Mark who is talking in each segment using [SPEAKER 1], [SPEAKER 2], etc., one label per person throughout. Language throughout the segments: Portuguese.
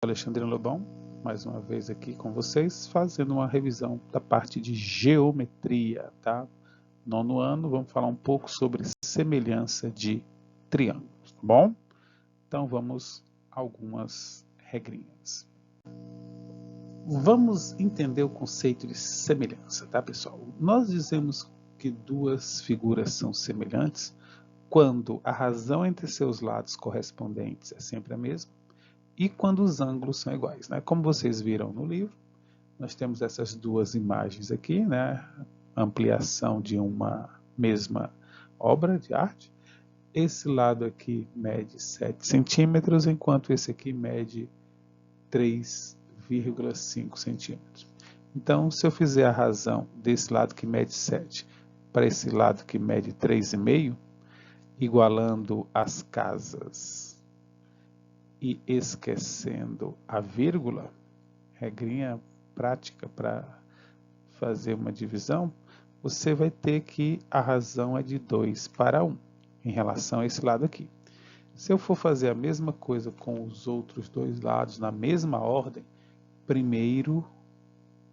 [SPEAKER 1] Alexandre Lobão, mais uma vez aqui com vocês, fazendo uma revisão da parte de geometria, tá? Nono ano, vamos falar um pouco sobre semelhança de triângulos, tá bom? Então vamos a algumas regrinhas. Vamos entender o conceito de semelhança, tá, pessoal? Nós dizemos que duas figuras são semelhantes quando a razão entre seus lados correspondentes é sempre a mesma e quando os ângulos são iguais, né? Como vocês viram no livro, nós temos essas duas imagens aqui, né? Ampliação de uma mesma obra de arte. Esse lado aqui mede 7 centímetros, enquanto esse aqui mede 3,5 centímetros. Então, se eu fizer a razão desse lado que mede 7 para esse lado que mede 3,5, igualando as casas e esquecendo a vírgula, regrinha prática para fazer uma divisão, você vai ter que a razão é de 2 para 1, em relação a esse lado aqui. Se eu for fazer a mesma coisa com os outros dois lados na mesma ordem, primeiro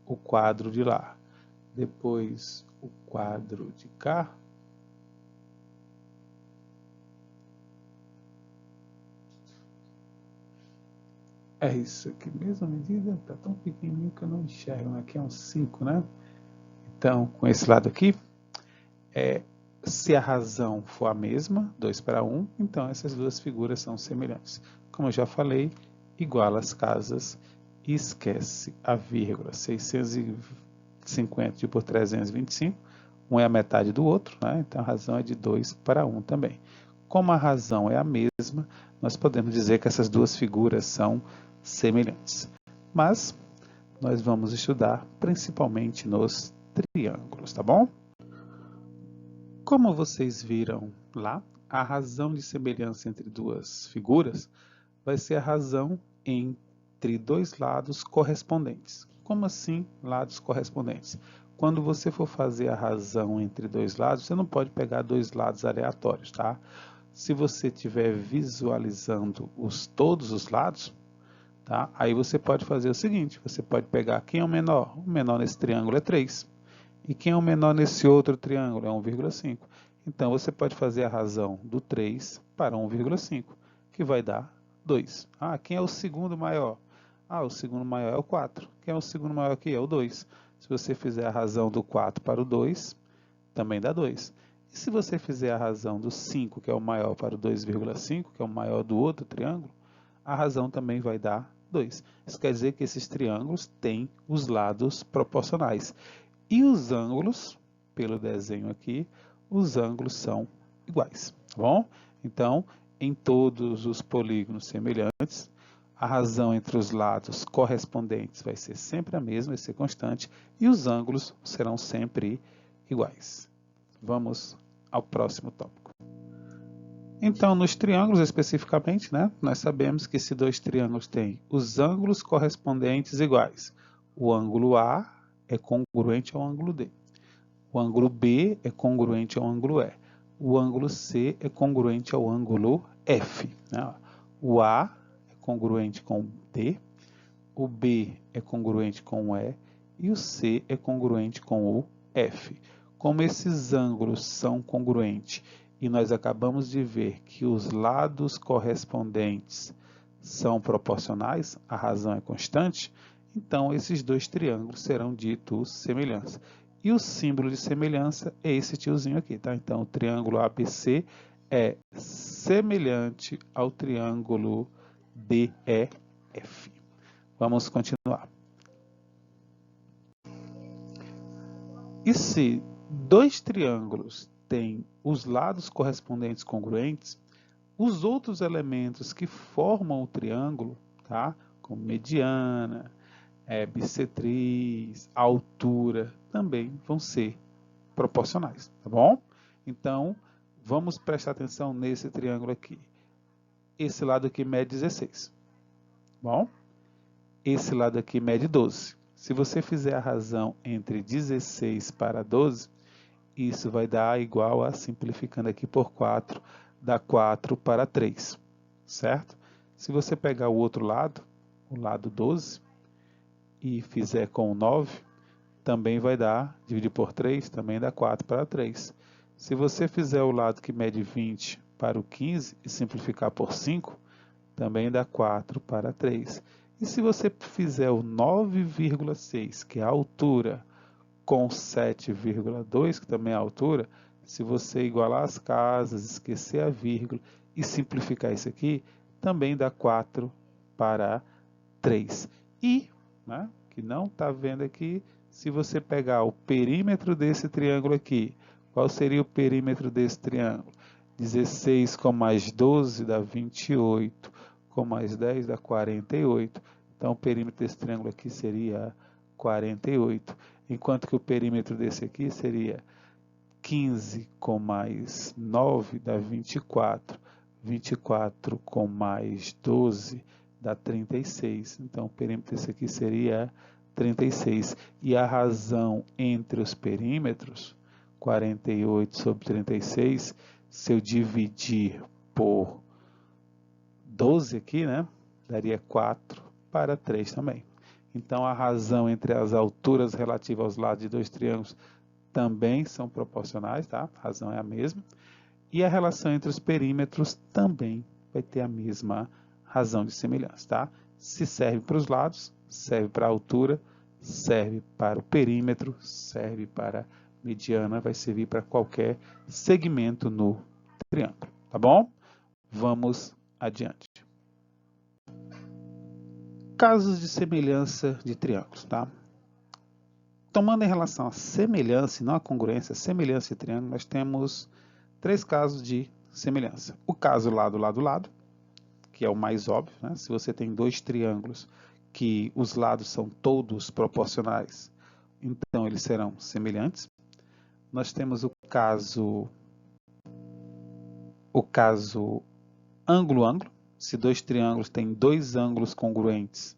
[SPEAKER 1] o quadro de lá, depois o quadro de cá, é isso aqui, mesma medida, está tão pequenininho que eu não enxergo, aqui é um 5, né? Então, com esse lado aqui, se a razão for a mesma, 2 para 1, então essas duas figuras são semelhantes. Como eu já falei, iguala as casas e esquece a vírgula. 650 por 325, um é a metade do outro, né? Então a razão é de 2 para 1 também. Como a razão é a mesma, nós podemos dizer que essas duas figuras são semelhantes. Mas nós vamos estudar principalmente nos triângulos, tá bom? Como vocês viram lá, a razão de semelhança entre duas figuras vai ser a razão entre dois lados correspondentes. Como assim lados correspondentes? Quando você for fazer a razão entre dois lados, você não pode pegar dois lados aleatórios, tá? Se você estiver visualizando todos os lados, tá? Aí você pode fazer o seguinte, você pode pegar quem é o menor? O menor nesse triângulo é 3. E quem é o menor nesse outro triângulo? É 1,5. Então, você pode fazer a razão do 3 para 1,5, que vai dar 2. Ah, quem é o segundo maior? Ah, o segundo maior é o 4. Quem é o segundo maior aqui? É o 2. Se você fizer a razão do 4 para o 2, também dá 2. E se você fizer a razão do 5, que é o maior, para o 2,5, que é o maior do outro triângulo, a razão também vai dar 2. Isso quer dizer que esses triângulos têm os lados proporcionais. E os ângulos, pelo desenho aqui, os ângulos são iguais, tá bom? Então, em todos os polígonos semelhantes, a razão entre os lados correspondentes vai ser sempre a mesma, vai ser constante, e os ângulos serão sempre iguais. Vamos ao próximo tópico. Então, nos triângulos especificamente, né, nós sabemos que se dois triângulos têm os ângulos correspondentes iguais, o ângulo A é congruente ao ângulo D. O ângulo B é congruente ao ângulo E. O ângulo C é congruente ao ângulo F. Né? O A é congruente com o D, o B é congruente com o E e o C é congruente com o F. Como esses ângulos são congruentes e nós acabamos de ver que os lados correspondentes são proporcionais, a razão é constante, então esses dois triângulos serão ditos semelhança. E o símbolo de semelhança é esse tiozinho aqui, tá? Então o triângulo ABC é semelhante ao triângulo DEF. Vamos continuar. E se dois triângulos têm os lados correspondentes congruentes, os outros elementos que formam o triângulo, tá? Como mediana, bissetriz, altura, também vão ser proporcionais, tá bom? Então, vamos prestar atenção nesse triângulo aqui. Esse lado aqui mede 16, bom? Esse lado aqui mede 12. Se você fizer a razão entre 16 para 12, isso vai dar igual a, simplificando aqui por 4, dá 4 para 3, certo? Se você pegar o outro lado, o lado 12, e fizer com 9, também vai dar, dividir por 3, também dá 4 para 3. Se você fizer o lado que mede 20 para o 15 e simplificar por 5, também dá 4 para 3. E se você fizer o 9,6, que é a altura, com 7,2, que também é a altura, se você igualar as casas, esquecer a vírgula e simplificar isso aqui, também dá 4 para 3. E, né, que não está vendo aqui, se você pegar o perímetro desse triângulo aqui, qual seria o perímetro desse triângulo? 16 com mais 12 dá 28, com mais 10 dá 48. Então, o perímetro desse triângulo aqui seria 48, enquanto que o perímetro desse aqui seria 15 com mais 9 dá 24, 24 com mais 12 dá 36. Então, o perímetro desse aqui seria 36. E a razão entre os perímetros, 48 sobre 36, se eu dividir por 12 aqui, né, daria 4 para 3 também. Então, a razão entre as alturas relativas aos lados de dois triângulos também são proporcionais, tá? A razão é a mesma. E a relação entre os perímetros também vai ter a mesma razão de semelhança, tá? Se serve para os lados, serve para a altura, serve para o perímetro, serve para a mediana, vai servir para qualquer segmento no triângulo, tá bom? Vamos adiante. Casos de semelhança de triângulos, tá? Tomando em relação à semelhança e não à congruência, semelhança de triângulo, nós temos 3 casos de semelhança. O caso lado, lado, lado, que é o mais óbvio, né? Se você tem 2 triângulos que os lados são todos proporcionais, então eles serão semelhantes. Nós temos o caso ângulo-ângulo. Se 2 triângulos têm 2 ângulos congruentes,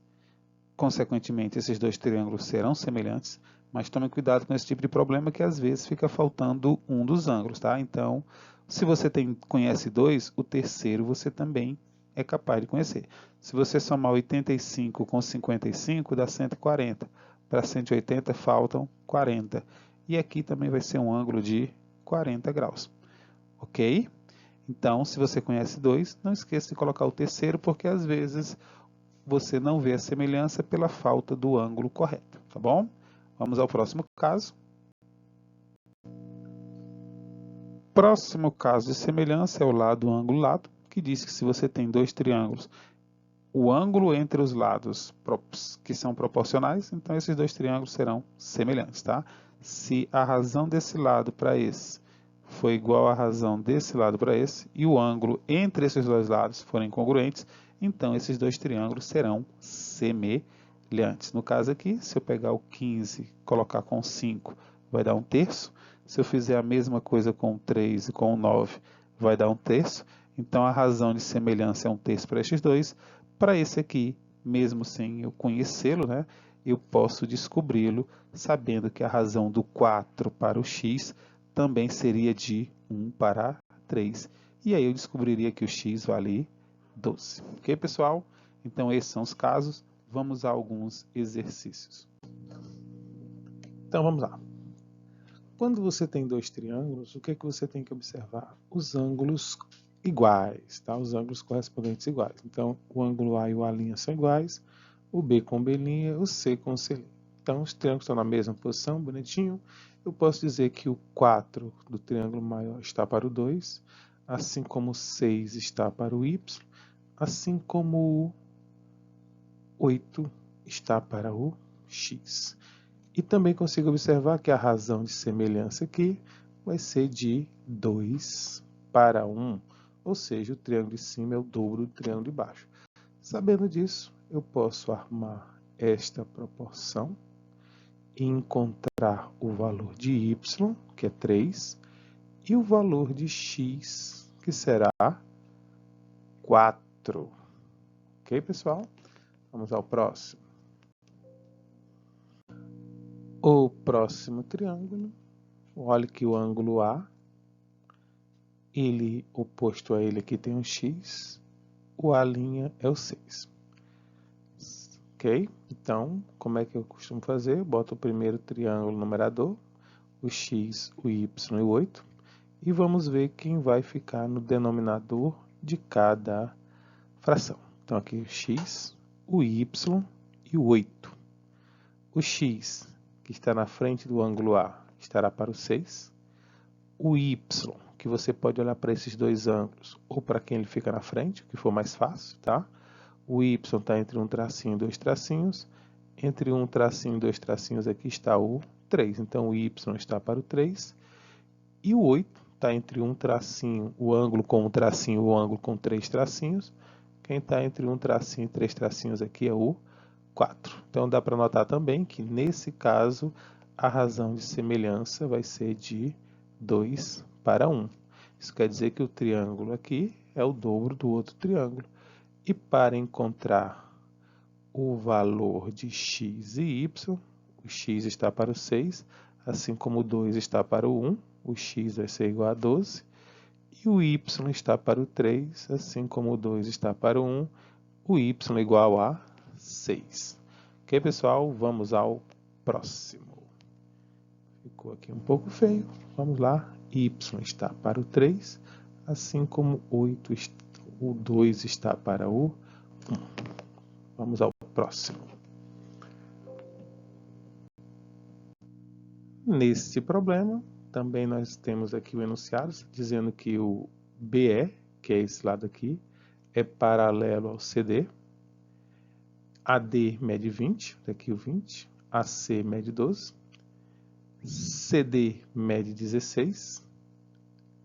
[SPEAKER 1] consequentemente, esses 2 triângulos serão semelhantes, mas tome cuidado com esse tipo de problema que às vezes fica faltando um dos ângulos, tá? Então, se você conhece 2, o terceiro você também é capaz de conhecer. Se você somar 85 com 55, dá 140. Para 180 faltam 40. E aqui também vai ser um ângulo de 40 graus. Ok? Então, se você conhece 2, não esqueça de colocar o terceiro, porque às vezes você não vê a semelhança pela falta do ângulo correto, tá bom? Vamos ao próximo caso. Próximo caso de semelhança é o lado, ângulo, lado, que diz que se você tem 2 triângulos, o ângulo entre os lados que são proporcionais, então esses 2 triângulos serão semelhantes, tá? Se a razão desse lado para esse for igual à razão desse lado para esse, e o ângulo entre esses dois lados forem congruentes, então esses 2 triângulos serão semelhantes. No caso aqui, se eu pegar o 15 e colocar com 5, vai dar 1/3. Se eu fizer a mesma coisa com o 3 e com o 9, vai dar 1/3. Então a razão de semelhança é 1/3 para estes dois. Para esse aqui, mesmo sem eu conhecê-lo, né, eu posso descobri-lo sabendo que a razão do 4 para o x também seria de 1 para 3. E aí eu descobriria que o x vale 12. Ok, pessoal? Então, esses são os casos. Vamos a alguns exercícios. Então, vamos lá. Quando você tem 2 triângulos, o que é que você tem que observar? Os ângulos iguais, tá? Os ângulos correspondentes iguais. Então, o ângulo A e o A' são iguais, o B com B', o C com C'. Então, os triângulos estão na mesma posição, bonitinho. Eu posso dizer que o 4 do triângulo maior está para o 2, assim como o 6 está para o Y, assim como o 8 está para o X. E também consigo observar que a razão de semelhança aqui vai ser de 2 para 1, ou seja, o triângulo de cima é o dobro do triângulo de baixo. Sabendo disso, eu posso armar esta proporção e encontrar o valor de y, que é 3, e o valor de x, que será 4. Ok, pessoal? Vamos ao próximo. O próximo triângulo, olhe que o ângulo A, ele oposto a ele aqui tem um x, o A' é o 6.
[SPEAKER 2] Ok? Então, como é que eu costumo fazer? Eu boto o primeiro triângulo no numerador, o x, o y e o 8, e vamos ver quem vai ficar no denominador de cada fração. Então, aqui o x, o y e o 8. O x, que está na frente do ângulo A, estará para o 6. O y, que você pode olhar para esses dois ângulos, ou para quem ele fica na frente, o que for mais fácil, tá? O y está entre um tracinho e dois tracinhos. Entre um tracinho e dois tracinhos aqui está o 3. Então, o y está para o 3. E o 8 está entre um tracinho, o ângulo com um tracinho, o ângulo com três tracinhos. Quem está entre um tracinho e três tracinhos aqui é o 4. Então, dá para notar também que, nesse caso, a razão de semelhança vai ser de 2 para 1. Isso quer dizer que o triângulo aqui é o dobro do outro triângulo. E para encontrar o valor de x e y, o x está para o 6, assim como o 2 está para o 1, o x vai ser igual a 12, e o y está para o 3, assim como o 2 está para o 1, o y é igual a 6. Ok, pessoal? Vamos ao próximo. Ficou aqui um pouco feio. Vamos lá. Y está para o 3, assim como o 2 está para o 1. Vamos ao próximo. Nesse problema, também nós temos aqui o enunciado dizendo que o BE, que é esse lado aqui, é paralelo ao CD. AD mede 20, daqui o 20. AC mede 12. CD mede 16.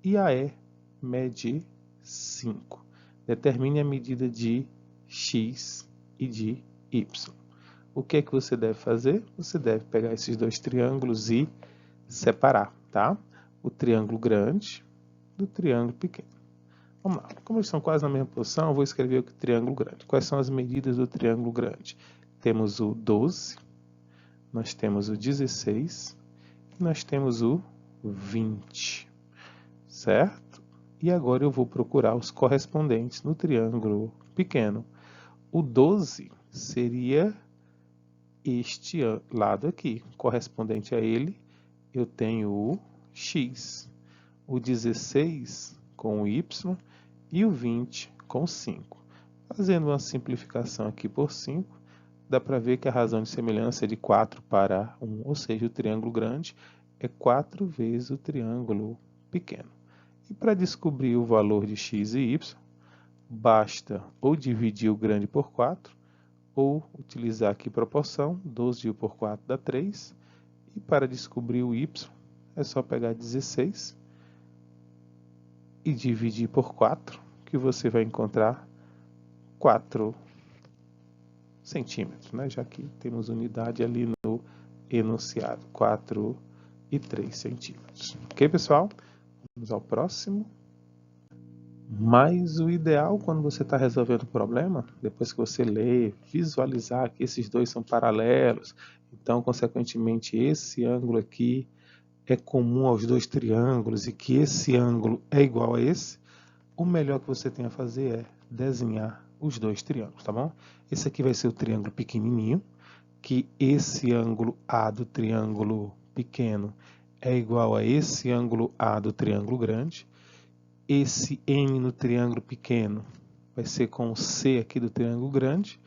[SPEAKER 2] E AE mede 5. Determine a medida de X e de Y. O que é que você deve fazer? Você deve pegar esses dois triângulos e separar, tá? O triângulo grande do triângulo pequeno. Vamos lá. Como eles estão quase na mesma posição, eu vou escrever o triângulo grande. Quais são as medidas do triângulo grande? Temos o 12, nós temos o 16 e nós temos o 20, certo? E agora eu vou procurar os correspondentes no triângulo pequeno. O 12 seria este lado aqui. Correspondente a ele, eu tenho o x, o 16 com o y e o 20 com 5. Fazendo uma simplificação aqui por 5, dá para ver que a razão de semelhança é de 4 para 1, ou seja, o triângulo grande é 4 vezes o triângulo pequeno. E para descobrir o valor de x e y, basta ou dividir o grande por 4, ou utilizar aqui proporção, 12 por 4 dá 3, e para descobrir o y, é só pegar 16 e dividir por 4, que você vai encontrar 4 centímetros, né? Já que temos unidade ali no enunciado, 4 e 3 centímetros. Ok, pessoal? Vamos ao próximo. Mas o ideal, quando você está resolvendo o problema, depois que você lê, visualizar que esses dois são paralelos, então, consequentemente, esse ângulo aqui é comum aos dois triângulos e que esse ângulo é igual a esse, o melhor que você tem a fazer é desenhar os dois triângulos, tá bom? Esse aqui vai ser o triângulo pequenininho, que esse ângulo A do triângulo pequeno é igual a esse ângulo A do triângulo grande. Esse M no triângulo pequeno vai ser com o C aqui do triângulo grande.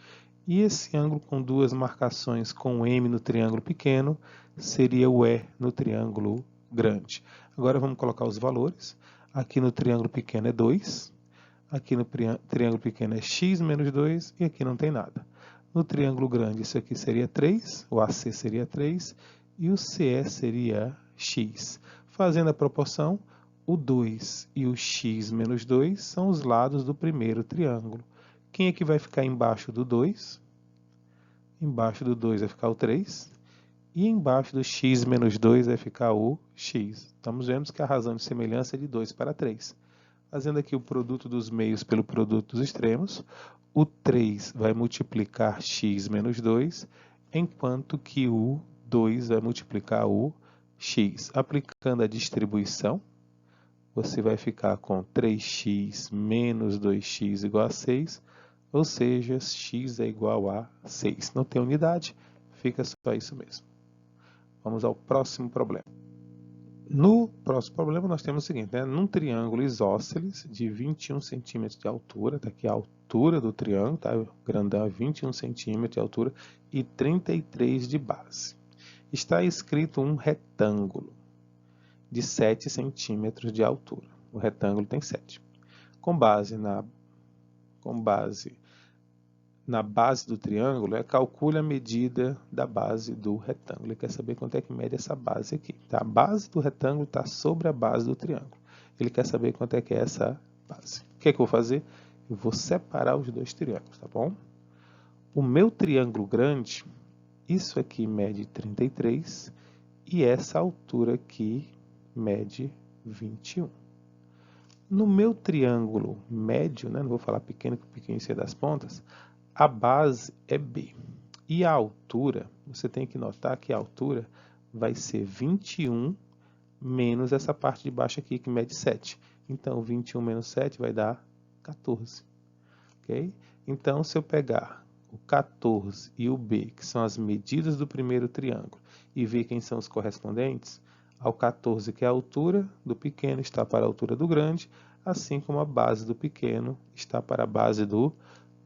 [SPEAKER 2] E esse ângulo com duas marcações com o M no triângulo pequeno seria o E no triângulo grande. Agora vamos colocar os valores. Aqui no triângulo pequeno é 2. Aqui no triângulo pequeno é x menos 2 e aqui não tem nada. No triângulo grande isso aqui seria 3, o AC seria 3 e o CE seria x. Fazendo a proporção, o 2 e o x menos 2 são os lados do primeiro triângulo. Quem é que vai ficar embaixo do 2? Embaixo do 2 vai ficar o 3. E embaixo do x menos 2 vai ficar o x. Estamos vendo que a razão de semelhança é de 2 para 3. Fazendo aqui o produto dos meios pelo produto dos extremos, o 3 vai multiplicar x menos 2, enquanto que o 2 vai multiplicar o x. Aplicando a distribuição, você vai ficar com 3x menos 2x igual a 6, ou seja, x é igual a 6. Não tem unidade, fica só isso mesmo. Vamos ao próximo problema. No próximo problema nós temos o seguinte, né? Num triângulo isósceles de 21 centímetros de altura, tá aqui a altura do triângulo, tá? O grandão é 21 centímetros de altura e 33 de base. Está escrito um retângulo de 7 centímetros de altura. O retângulo tem 7. Com base na base do triângulo, calcule a medida da base do retângulo. Ele quer saber quanto é que mede essa base aqui. Tá? A base do retângulo está sobre a base do triângulo. Ele quer saber quanto é que é essa base. O que é que eu vou fazer? Eu vou separar os dois triângulos, tá bom? O meu triângulo grande, isso aqui mede 33 e essa altura aqui mede 21. No meu triângulo médio, né, não vou falar pequeno, que o pequeno é das pontas, a base é B. E a altura, você tem que notar que a altura vai ser 21 menos essa parte de baixo aqui, que mede 7. Então, 21 menos 7 vai dar 14. Okay? Então, se eu pegar o 14 e o B, que são as medidas do primeiro triângulo, e ver quem são os correspondentes, ao 14, que é a altura do pequeno, está para a altura do grande, assim como a base do pequeno está para a base do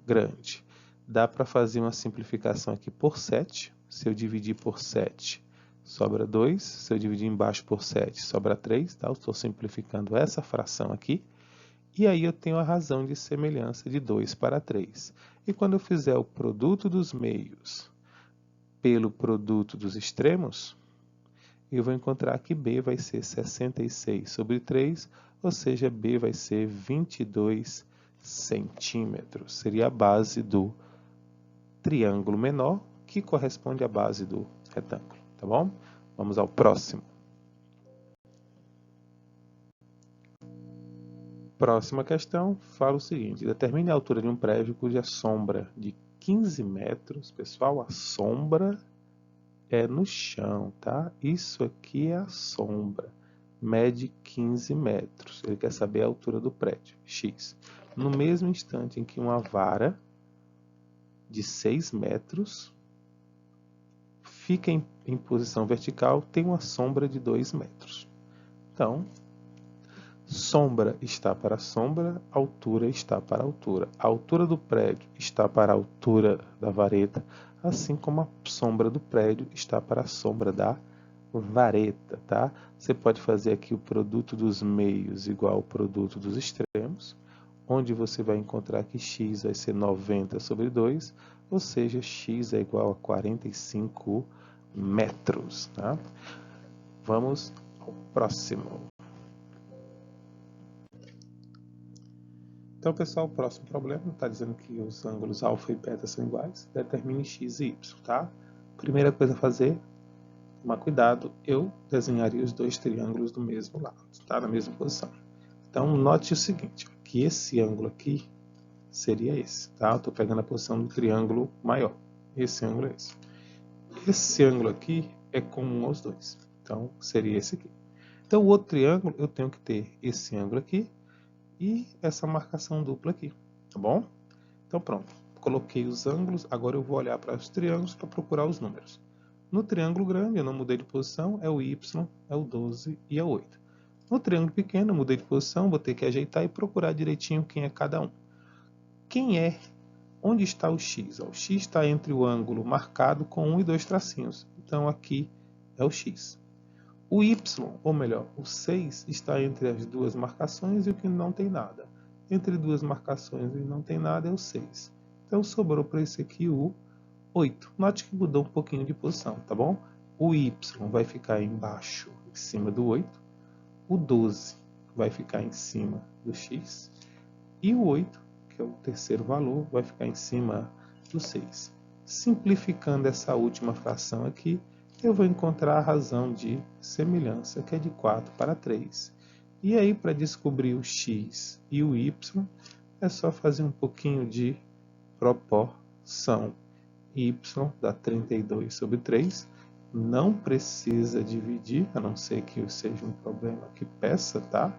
[SPEAKER 2] grande. Dá para fazer uma simplificação aqui por 7. Se eu dividir por 7, sobra 2. Se eu dividir embaixo por 7, sobra 3. Tá? Eu estou simplificando essa fração aqui. E aí eu tenho a razão de semelhança de 2 para 3. E quando eu fizer o produto dos meios pelo produto dos extremos, eu vou encontrar que B vai ser 66 sobre 3, ou seja, B vai ser 22 centímetros. Seria a base do triângulo menor, que corresponde à base do retângulo, tá bom? Vamos ao próximo. Próxima questão fala o seguinte: determine a altura de um prédio cuja sombra de 15 metros, pessoal, a sombra é no chão, tá? Isso aqui é a sombra, mede 15 metros. Ele quer saber a altura do prédio, x. No mesmo instante em que uma vara de 6 metros fica em posição vertical, tem uma sombra de 2 metros. Então, sombra está para sombra, altura está para altura. A altura do prédio está para a altura da vareta, assim como a sombra do prédio está para a sombra da vareta, tá? Você pode fazer aqui o produto dos meios igual ao produto dos extremos, onde você vai encontrar que x vai ser 90 sobre 2, ou seja, x é igual a 45 metros. Tá? Vamos ao próximo. Então, pessoal, o próximo problema está dizendo que os ângulos alfa e beta são iguais. Determine x e y. Tá? Primeira coisa a fazer, tomar cuidado, eu desenharia os dois triângulos do mesmo lado, tá? Na mesma posição. Então, note o seguinte, que esse ângulo aqui seria esse, tá? Eu estou pegando a posição do triângulo maior. Esse ângulo é esse. Esse ângulo aqui é comum aos dois. Então, seria esse aqui. Então, o outro triângulo, eu tenho que ter esse ângulo aqui e essa marcação dupla aqui, tá bom? Então, pronto. Coloquei os ângulos, agora eu vou olhar para os triângulos para procurar os números. No triângulo grande, eu não mudei de posição, é o y, é o 12 e é o 8. No triângulo pequeno, eu mudei de posição, vou ter que ajeitar e procurar direitinho quem é cada um. Onde está o x? O x está entre o ângulo marcado com 1 e 2 tracinhos. Então, aqui é o x. O y, ou melhor, o 6, está entre as duas marcações e o que não tem nada. Entre duas marcações e não tem nada é o 6. Então, sobrou para esse aqui o 8. Note que mudou um pouquinho de posição, tá bom? O y vai ficar embaixo, em cima do 8. O 12 vai ficar em cima do x. E o 8, que é o terceiro valor, vai ficar em cima do 6. Simplificando essa última fração aqui, eu vou encontrar a razão de semelhança, que é de 4 para 3. E aí, para descobrir o x e o y, é só fazer um pouquinho de proporção. Y dá 32 sobre 3. Não precisa dividir, a não ser que seja um problema que peça, tá?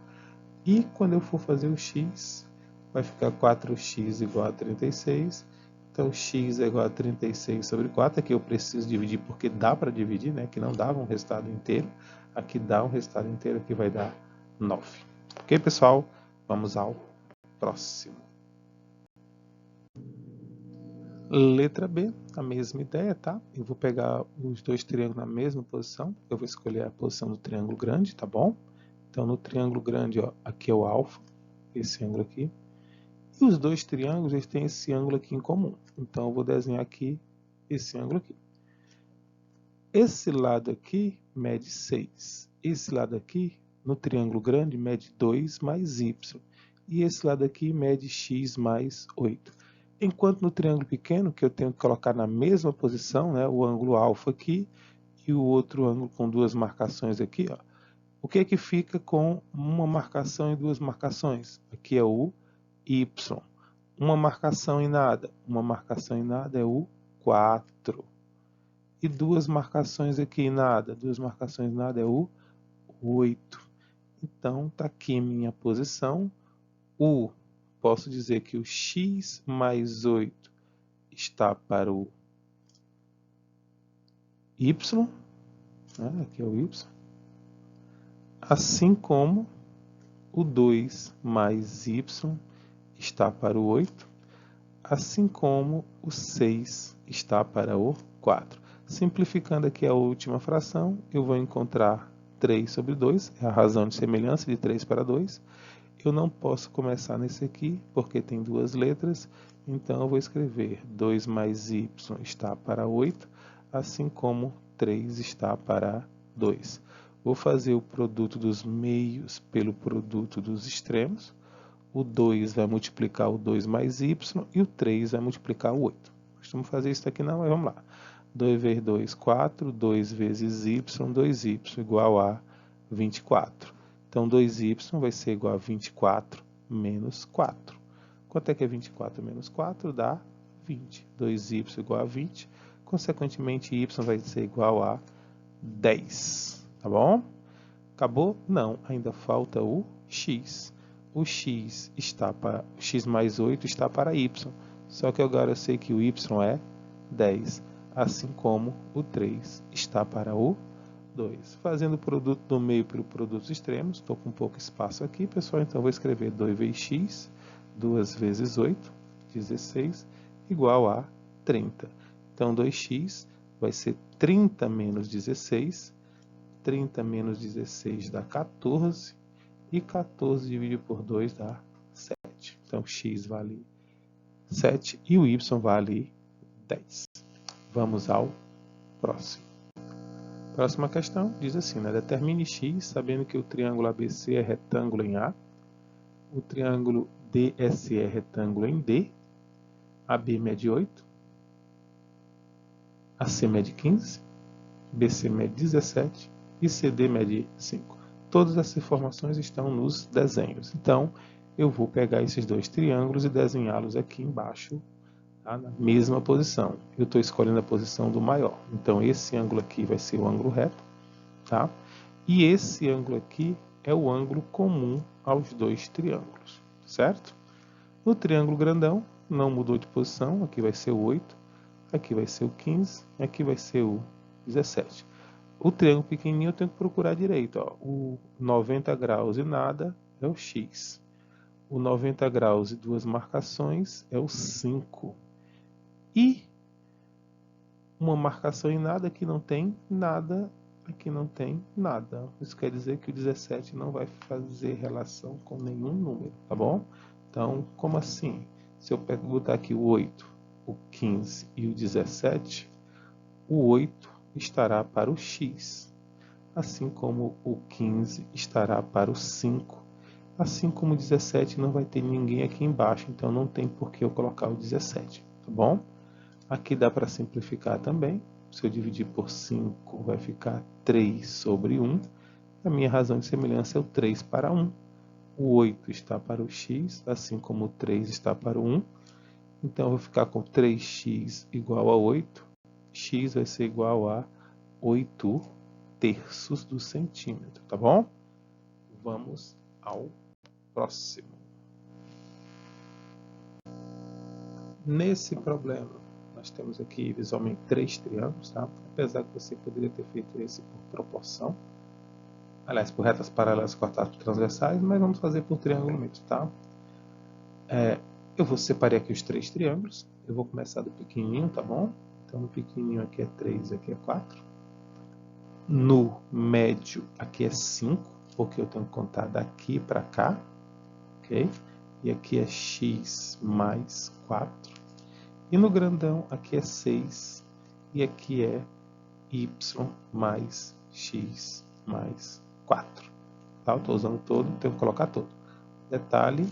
[SPEAKER 2] E quando eu for fazer o x, vai ficar 4x igual a 36. Então, x é igual a 36 sobre 4. Aqui eu preciso dividir porque dá para dividir, né? Aqui não dava um resultado inteiro. Aqui dá um resultado inteiro, aqui vai dar 9. Ok, pessoal? Vamos ao próximo. Letra B, a mesma ideia, tá? Eu vou pegar os dois triângulos na mesma posição. Eu vou escolher a posição do triângulo grande, tá bom? Então, no triângulo grande, ó, aqui é o alfa, esse ângulo aqui. E os dois triângulos, eles têm esse ângulo aqui em comum. Então, eu vou desenhar aqui esse ângulo aqui. Esse lado aqui mede 6. Esse lado aqui, no triângulo grande, mede 2 mais y. E esse lado aqui mede x mais 8. Enquanto no triângulo pequeno, que eu tenho que colocar na mesma posição, né, o ângulo alfa aqui e o outro ângulo com duas marcações aqui, ó, o que é que fica com uma marcação e duas marcações? Aqui é o y. Uma marcação e nada. Uma marcação e nada é o 4. E duas marcações aqui e nada. Duas marcações e nada é o 8. Então, está aqui minha posição. Posso dizer que o x mais 8 está para o y. Né? Aqui é o y. Assim como o 2 mais y está para o 8, assim como o 6 está para o 4. Simplificando aqui a última fração, eu vou encontrar 3 sobre 2, é a razão de semelhança de 3 para 2. Eu não posso começar nesse aqui, porque tem duas letras, então eu vou escrever 2 mais y está para 8, assim como 3 está para 2. Vou fazer o produto dos meios pelo produto dos extremos. O 2 vai multiplicar o 2 mais y e o 3 vai multiplicar o 8. Costumo fazer isso aqui não, mas vamos lá. 2 vezes 2, 4. 2 vezes y, 2y igual a 24. Então, 2y vai ser igual a 24 menos 4. Quanto é que é 24 menos 4? Dá 20. 2y igual a 20. Consequentemente, y vai ser igual a 10. Tá bom? Acabou? Não, ainda falta o x. O x está para x mais 8 está para y. Só que agora eu sei que o y é 10, assim como o 3 está para o 2. Fazendo o produto do meio pelo produto dos extremos, estou com pouco espaço aqui, pessoal, então vou escrever 2 vezes x, 2 vezes 8, 16, igual a 30. Então, 2x vai ser 30 menos 16, 30 menos 16 dá 14, e 14 dividido por 2 dá 7. Então, x vale 7 e o y vale 10. Vamos ao próximo. Próxima questão diz assim, né? Determine x, sabendo que o triângulo ABC é retângulo em A, o triângulo DSE é retângulo em D, AB mede 8, AC mede 15, BC mede 17 e CD mede 5. Todas essas informações estão nos desenhos. Então, eu vou pegar esses dois triângulos e desenhá-los aqui embaixo, tá? Na mesma posição. Eu estou escolhendo a posição do maior. Então, esse ângulo aqui vai ser o ângulo reto, tá? E esse ângulo aqui é o ângulo comum aos dois triângulos, certo? No triângulo grandão, não mudou de posição. Aqui vai ser o 8, aqui vai ser o 15, aqui vai ser o 17. O triângulo pequenininho eu tenho que procurar direito. Ó. O 90 graus e nada é o x. O 90 graus e duas marcações é o 5. E uma marcação e nada, aqui não tem nada, aqui não tem nada. Isso quer dizer que o 17 não vai fazer relação com nenhum número, tá bom? Então, como assim? Se eu botar aqui o 8, o 15 e o 17, o 8 estará para o x, assim como o 15 estará para o 5, assim como o 17 não vai ter ninguém aqui embaixo, então não tem por que eu colocar o 17, tá bom? Aqui dá para simplificar também, se eu dividir por 5 vai ficar 3 sobre 1, a minha razão de semelhança é o 3 para 1, o 8 está para o x, assim como o 3 está para o 1, então eu vou ficar com 3x igual a 8, x vai ser igual a 8 terços do centímetro, tá bom? Vamos ao próximo. Nesse problema, nós temos aqui visualmente 3 triângulos, tá? Apesar que você poderia ter feito esse por proporção. Aliás, por retas paralelas cortadas por transversais, mas vamos fazer por triângulo mesmo, tá? Eu vou separar aqui os 3 triângulos. Eu vou começar do pequenininho, tá bom? Então, no pequenininho aqui é 3, aqui é 4. No médio aqui é 5, porque eu tenho que contar daqui para cá, ok? E aqui é x mais 4. E no grandão aqui é 6, e aqui é y mais x mais 4. Tá? Eu estou usando todo, tenho que colocar todo. Detalhe,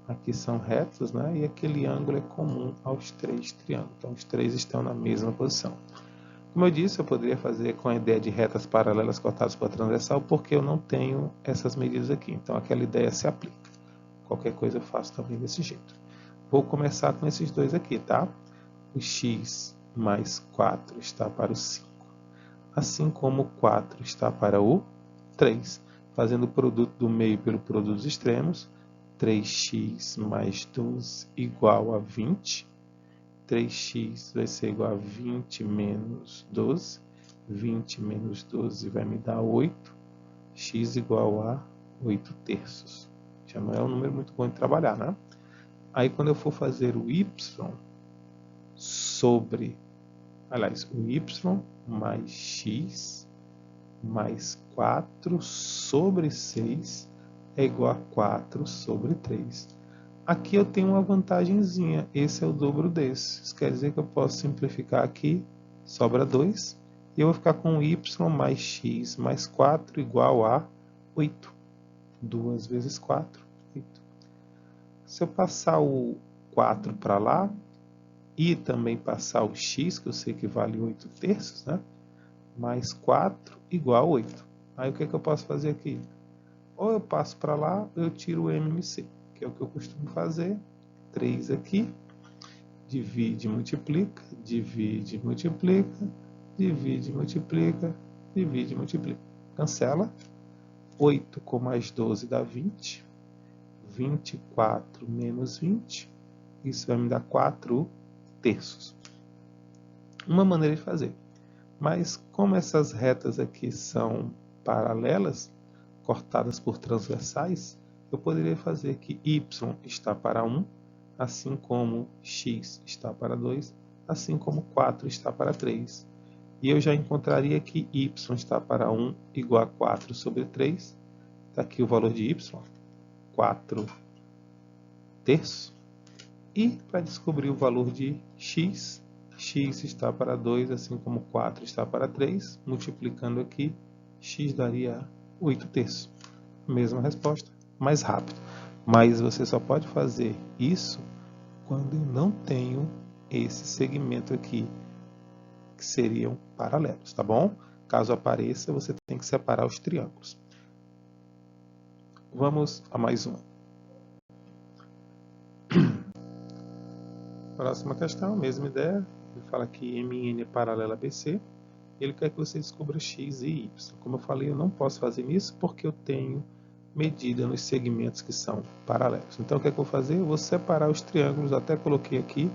[SPEAKER 2] aqui são retos, né? E aquele ângulo é comum aos 3 triângulos. Então, os 3 estão na mesma posição. Como eu disse, eu poderia fazer com a ideia de retas paralelas cortadas por transversal, porque eu não tenho essas medidas aqui. Então, aquela ideia se aplica. Qualquer coisa eu faço também desse jeito. Vou começar com esses dois aqui, tá? O x mais 4 está para o 5. Assim como o 4 está para o 3. Fazendo o produto do meio pelo produto dos extremos, 3x mais 12 igual a 20. 3x vai ser igual a 20 menos 12. 20 menos 12 vai me dar 8. X igual a 8 terços. Já não é um número muito bom de trabalhar, né? Aí, quando eu for fazer o y sobre... Aliás, o y mais x mais 4 sobre 6 é igual a 4 sobre 3. Aqui eu tenho uma vantagenzinha, esse é o dobro desse. Isso quer dizer que eu posso simplificar aqui, sobra 2, e eu vou ficar com y mais x mais 4 igual a 8. 2 vezes 4, 8. Se eu passar o 4 para lá, e também passar o x, que eu sei que vale 8 terços, né? Mais 4 igual a 8. Aí o que eu posso fazer aqui? Ou eu passo para lá, ou eu tiro o MMC, que é o que eu costumo fazer. 3 aqui, divide, multiplica, divide, multiplica, divide, multiplica, divide, multiplica. Cancela. 8 com mais 12 dá 20. 24 menos 20. Isso vai me dar 4 terços. Uma maneira de fazer. Mas como essas retas aqui são paralelas, cortadas por transversais, eu poderia fazer que y está para 1, assim como x está para 2, assim como 4 está para 3. E eu já encontraria que y está para 1 igual a 4 sobre 3. Está aqui o valor de y, 4 terços. E para descobrir o valor de x, x está para 2, assim como 4 está para 3. Multiplicando aqui, x daria 8 terços. Mesma resposta, mais rápido. Mas você só pode fazer isso quando eu não tenho esse segmento aqui, que seriam paralelos, tá bom? Caso apareça, você tem que separar os triângulos. Vamos a mais uma. Próxima questão, mesma ideia. Ele fala que MN é paralela a BC. Ele quer que você descubra X e Y. Como eu falei, eu não posso fazer isso porque eu tenho medida nos segmentos que são paralelos. Então, o que é que eu vou fazer? Eu vou separar os triângulos, até coloquei aqui.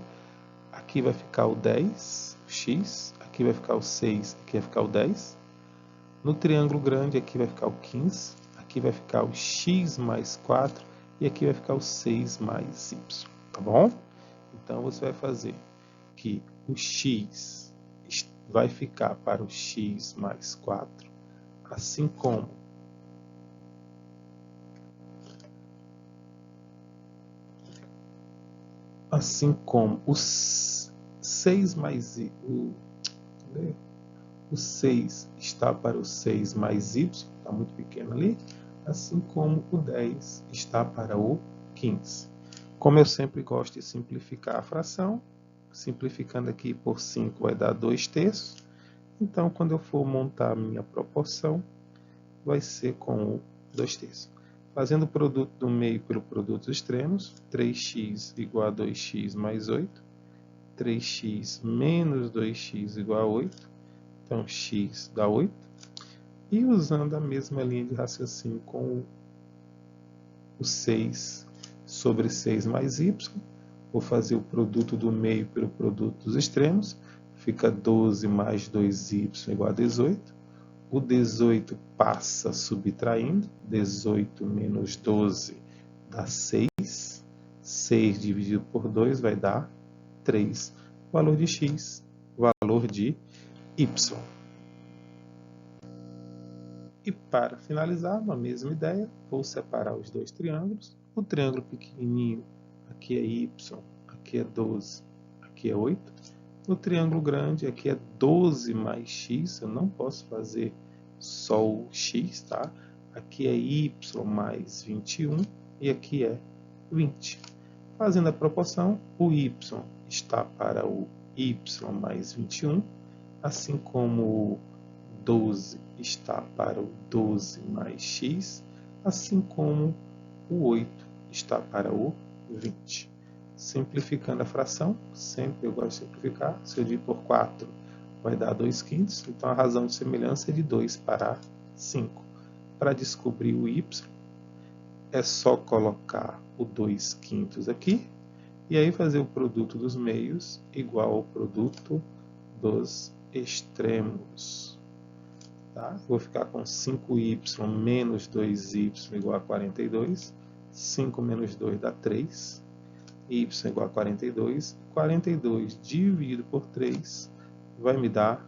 [SPEAKER 2] Aqui vai ficar o 10, o X. Aqui vai ficar o 6, aqui vai ficar o 10. No triângulo grande, aqui vai ficar o 15. Aqui vai ficar o X mais 4. E aqui vai ficar o 6 mais Y. Tá bom? Então, você vai fazer que o X vai ficar para o X mais 4, assim como o 6 mais o 6 está para o 6 mais y, está muito pequeno ali, assim como o 10 está para o 15. Como eu sempre gosto de simplificar a fração, simplificando aqui por 5 vai dar 2 terços. Então, quando eu for montar a minha proporção, vai ser com 2 terços. Fazendo o produto do meio pelo produto dos extremos, 3x igual a 2x mais 8. 3x menos 2x igual a 8. Então, x dá 8. E usando a mesma linha de raciocínio com o 6 sobre 6 mais y, Vou fazer o produto do meio pelo produto dos extremos. Fica 12 mais 2y igual a 18. O 18 passa subtraindo. 18 menos 12 dá 6. 6 dividido por 2 vai dar 3. Valor de x, valor de y. E para finalizar, a mesma ideia, vou separar os dois triângulos. O triângulo pequenininho, aqui é y, aqui é 12, aqui é 8. O triângulo grande, aqui é 12 mais x, eu não posso fazer só o x, tá? Aqui é y mais 21 e aqui é 20. Fazendo a proporção, o y está para o y mais 21, assim como o 12 está para o 12 mais x, assim como o 8 está para o 20. Simplificando a fração, sempre eu gosto de simplificar, se eu dividir por 4 vai dar 2/5, então a razão de semelhança é de 2 para 5. Para descobrir o y, é só colocar o 2/5 aqui, e aí fazer o produto dos meios igual ao produto dos extremos. Tá? Vou ficar com 5y menos 2y igual a 42. 5 menos 2 dá 3. Y igual a 42. 42 dividido por 3 vai me dar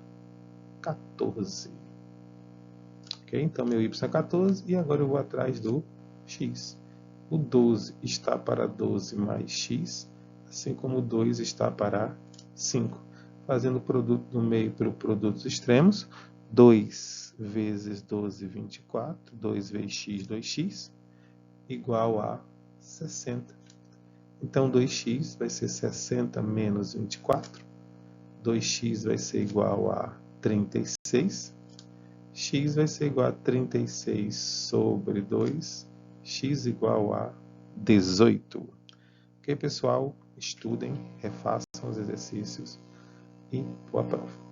[SPEAKER 2] 14. Okay? Então, meu y é 14 e agora eu vou atrás do x. O 12 está para 12 mais x, assim como o 2 está para 5. Fazendo o produto do meio pelo produto dos extremos, 2 vezes 12, 24, 2 vezes x, 2x, igual a 60. Então, 2x vai ser 60 menos 24, 2x vai ser igual a 36, x vai ser igual a 36 sobre 2, x igual a 18. Ok, pessoal? Estudem, refaçam os exercícios e boa prova.